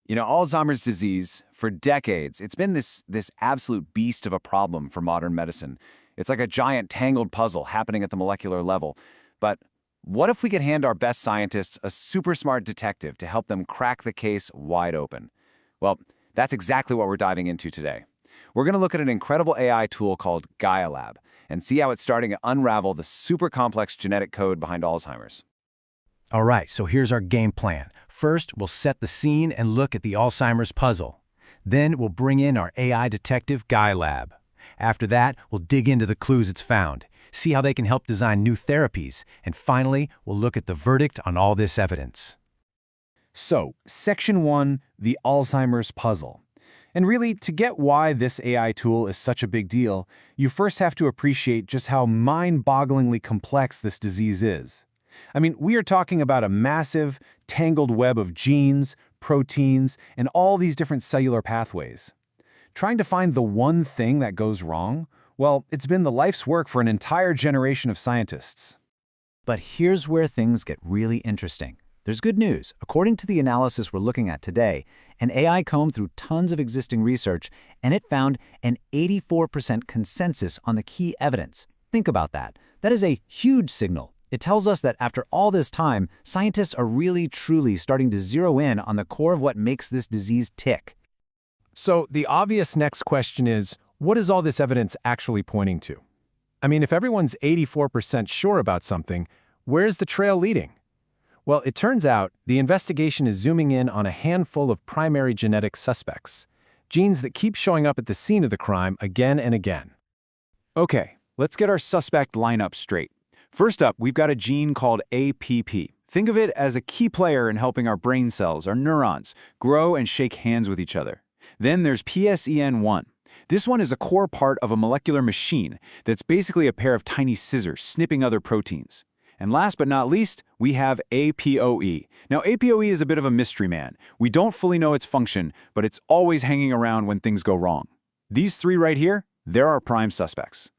Alzheimer's disease, for decades, it's been this absolute beast of a problem for modern medicine. It's like a giant tangled puzzle happening at the molecular level. But what if we could hand our best scientists a super smart detective to help them crack the case wide open? Well, that's exactly what we're diving into today. We're going to look at an incredible AI tool called GaiaLab and see how it's starting to unravel the super complex genetic code behind Alzheimer's. All right, so here's our game plan. First, we'll set the scene and look at the Alzheimer's puzzle. Then we'll bring in our AI detective, GaiaLab. After that, we'll dig into the clues it's found, see how they can help design new therapies, and finally, we'll look at the verdict on all this evidence. So, Section 1, the Alzheimer's puzzle. And really, to get why this AI tool is such a big deal, you first have to appreciate just how mind-bogglingly complex this disease is. I mean, we are talking about a massive, tangled web of genes, proteins, and all these different cellular pathways. Trying to find the one thing that goes wrong, well, it's been the life's work for an entire generation of scientists. But here's where things get really interesting. There's good news. According to the analysis we're looking at today, an AI combed through tons of existing research, and it found an 84% consensus on the key evidence. Think about that. That is a huge signal. It tells us that after all this time, scientists are really, truly starting to zero in on the core of what makes this disease tick. So the obvious next question is, what is all this evidence actually pointing to? I mean, if everyone's 84% sure about something, where's the trail leading? Well, it turns out the investigation is zooming in on a handful of primary genetic suspects, genes that keep showing up at the scene of the crime again and again. Okay, let's get our suspect lineup straight. First up, we've got a gene called APP. Think of it as a key player in helping our brain cells, our neurons, grow and shake hands with each other. Then there's PSEN1. This one is a core part of a molecular machine that's basically a pair of tiny scissors snipping other proteins. And last but not least, we have APOE. Now, APOE is a bit of a mystery man. We don't fully know its function, but it's always hanging around when things go wrong. These three right here, they're our prime suspects.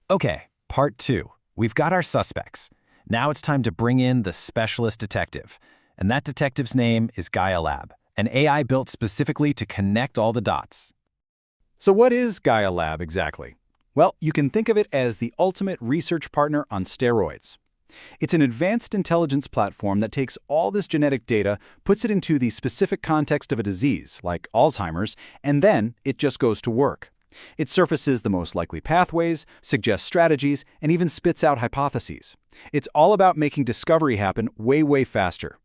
Okay, part 2. We've got our suspects. Now it's time to bring in the specialist detective. And that detective's name is GaiaLab, an AI built specifically to connect all the dots. So what is GaiaLab exactly? Well, you can think of it as the ultimate research partner on steroids. It's an advanced intelligence platform that takes all this genetic data, puts it into the specific context of a disease, like Alzheimer's, and then it just goes to work. It surfaces the most likely pathways, suggests strategies, and even spits out hypotheses. It's all about making discovery happen way, way faster.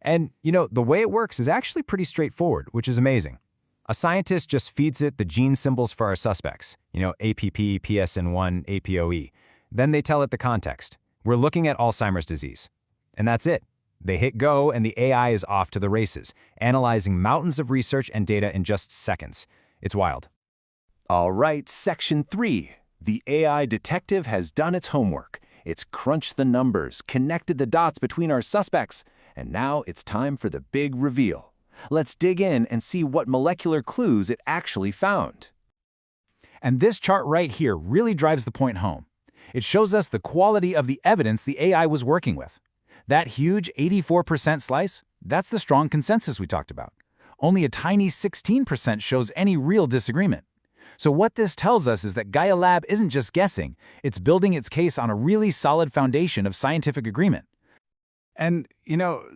And, the way it works is actually pretty straightforward, which is amazing. A scientist just feeds it the gene symbols for our suspects, APP, PSEN1 APOE. Then they tell it the context. We're looking at Alzheimer's disease. And that's it. They hit go, and the AI is off to the races, analyzing mountains of research and data in just seconds. It's wild. All right, Section 3. The AI detective has done its homework. It's crunched the numbers, connected the dots between our suspects, and now it's time for the big reveal. Let's dig in and see what molecular clues it actually found. And this chart right here really drives the point home. It shows us the quality of the evidence the AI was working with. That huge 84% slice, that's the strong consensus we talked about. Only a tiny 16% shows any real disagreement. So what this tells us is that GaiaLab isn't just guessing, it's building its case on a really solid foundation of scientific agreement. And,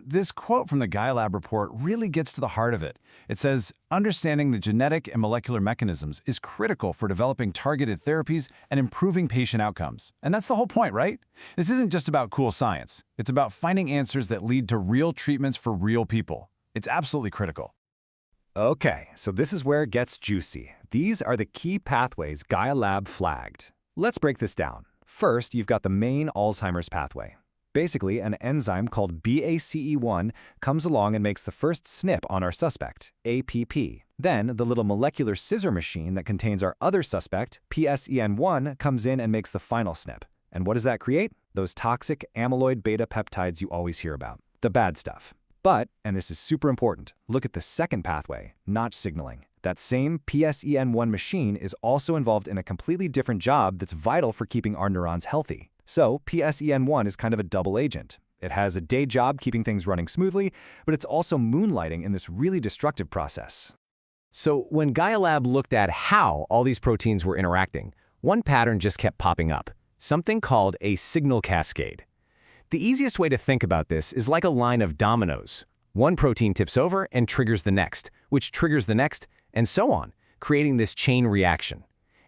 this quote from the GaiaLab report really gets to the heart of it. It says, understanding the genetic and molecular mechanisms is critical for developing targeted therapies and improving patient outcomes. And that's the whole point, right? This isn't just about cool science. It's about finding answers that lead to real treatments for real people. It's absolutely critical. Okay, so this is where it gets juicy. These are the key pathways GaiaLab flagged. Let's break this down. First, you've got the main Alzheimer's pathway. Basically, an enzyme called BACE1 comes along and makes the first snip on our suspect, APP. Then, the little molecular scissor machine that contains our other suspect, PSEN1, comes in and makes the final snip. And what does that create? Those toxic amyloid beta peptides you always hear about. The bad stuff. But, and this is super important, look at the second pathway, notch signaling. That same PSEN1 machine is also involved in a completely different job that's vital for keeping our neurons healthy. So, PSEN1 is kind of a double agent. It has a day job keeping things running smoothly, but it's also moonlighting in this really destructive process. So when GaiaLab looked at how all these proteins were interacting, one pattern just kept popping up, something called a signal cascade. The easiest way to think about this is like a line of dominoes. One protein tips over and triggers the next, which triggers the next, and so on, creating this chain reaction.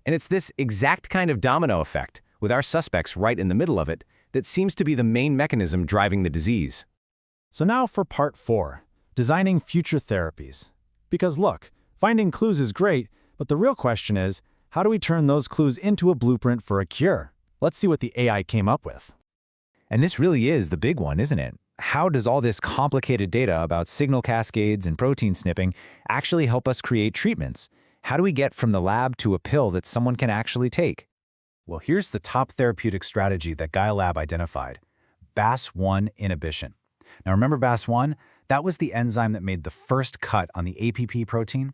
And it's this exact kind of domino effect, with our suspects right in the middle of it, that seems to be the main mechanism driving the disease. So now for part 4, designing future therapies. Because look, finding clues is great, but the real question is, how do we turn those clues into a blueprint for a cure? Let's see what the AI came up with. And this really is the big one, isn't it? How does all this complicated data about signal cascades and protein snipping actually help us create treatments? How do we get from the lab to a pill that someone can actually take? Well, here's the top therapeutic strategy that GaiaLab identified: BAS1 inhibition. Now remember BAS1? That was the enzyme that made the first cut on the APP protein.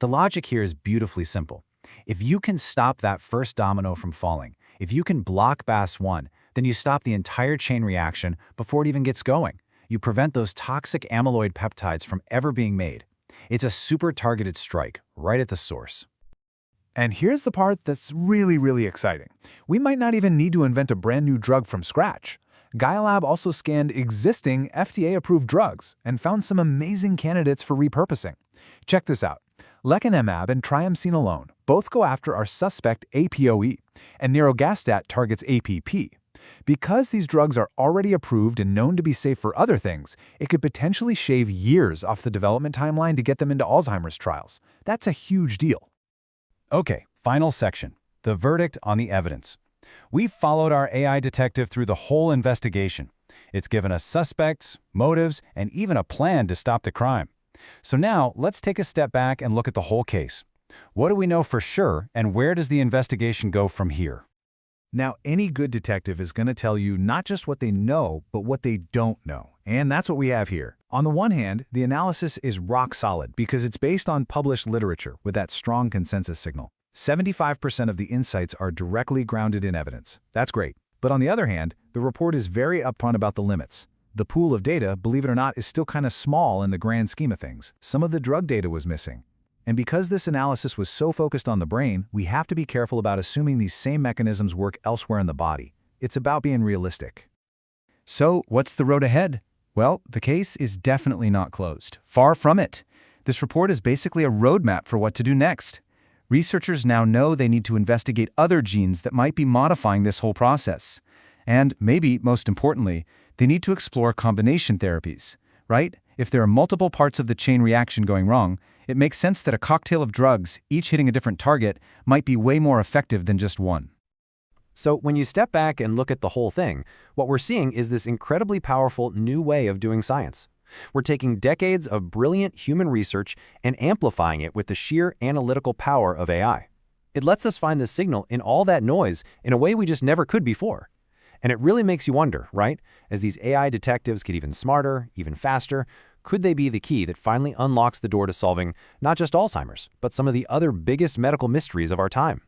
The logic here is beautifully simple. If you can stop that first domino from falling, if you can block BAS1, then you stop the entire chain reaction before it even gets going. You prevent those toxic amyloid peptides from ever being made. It's a super targeted strike, right at the source. And here's the part that's really exciting. We might not even need to invent a brand new drug from scratch. GaiaLab also scanned existing FDA-approved drugs and found some amazing candidates for repurposing. Check this out. Lecanemab and triamcinolone both go after our suspect APOE, and nirogacestat targets APP. Because these drugs are already approved and known to be safe for other things, it could potentially shave years off the development timeline to get them into Alzheimer's trials. That's a huge deal. Okay, final section, the verdict on the evidence. We've followed our AI detective through the whole investigation. It's given us suspects, motives, and even a plan to stop the crime. So now, let's take a step back and look at the whole case. What do we know for sure, and where does the investigation go from here? Now, any good detective is going to tell you not just what they know, but what they don't know. And that's what we have here. On the one hand, the analysis is rock solid because it's based on published literature with that strong consensus signal. 75% of the insights are directly grounded in evidence. That's great. But on the other hand, the report is very upfront about the limits. The pool of data, believe it or not, is still kind of small in the grand scheme of things. Some of the drug data was missing. And because this analysis was so focused on the brain, we have to be careful about assuming these same mechanisms work elsewhere in the body. It's about being realistic. So, what's the road ahead? Well, the case is definitely not closed. Far from it. This report is basically a roadmap for what to do next. Researchers now know they need to investigate other genes that might be modifying this whole process. And maybe, most importantly, they need to explore combination therapies, right? If there are multiple parts of the chain reaction going wrong, it makes sense that a cocktail of drugs, each hitting a different target, might be way more effective than just one. So when you step back and look at the whole thing, what we're seeing is this incredibly powerful new way of doing science. We're taking decades of brilliant human research and amplifying it with the sheer analytical power of AI. It lets us find the signal in all that noise in a way we just never could before. And it really makes you wonder, right? As these AI detectives get even smarter, even faster, could they be the key that finally unlocks the door to solving not just Alzheimer's, but some of the other biggest medical mysteries of our time?